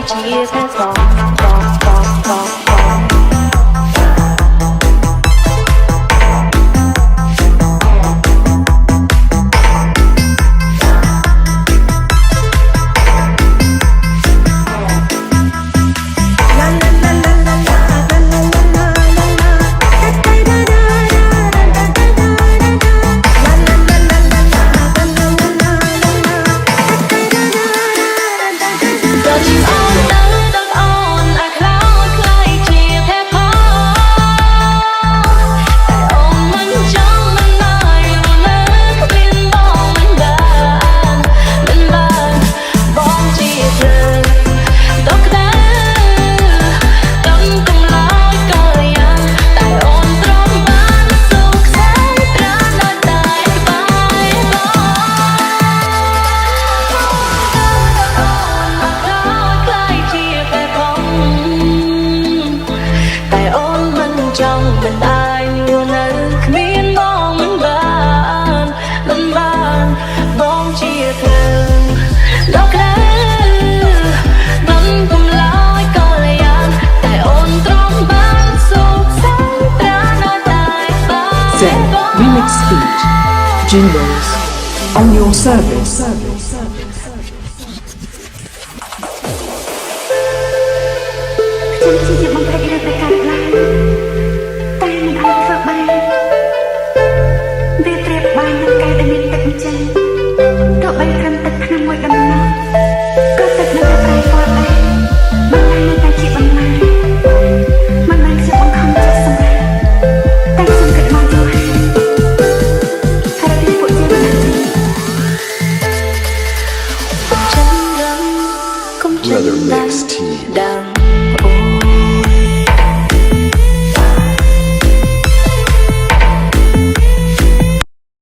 ជាតែបងRemix Speech Jingles on your service. ខ្ញុំជាបង្កើតរឿងទៅកាត់ឡើងតែមិនអាចធ្វើបានវាប្រៀបបាននឹងកែដែលមានទឹកអញ្ចឹងទោះបីត្រឹមទឹកឆ្នាំមួយដំណោះក៏ទឹកនៅតែប្រែពណ៌ដែរបន្លែនៅតែជាបន្លែមិនបានជាបង្ខំចិត្តសម្រាប់តែខ្ញុំគិតមកយូរហើយហើយពីពួកយើងមិនដឹងចិនរំគុំចិនដាំ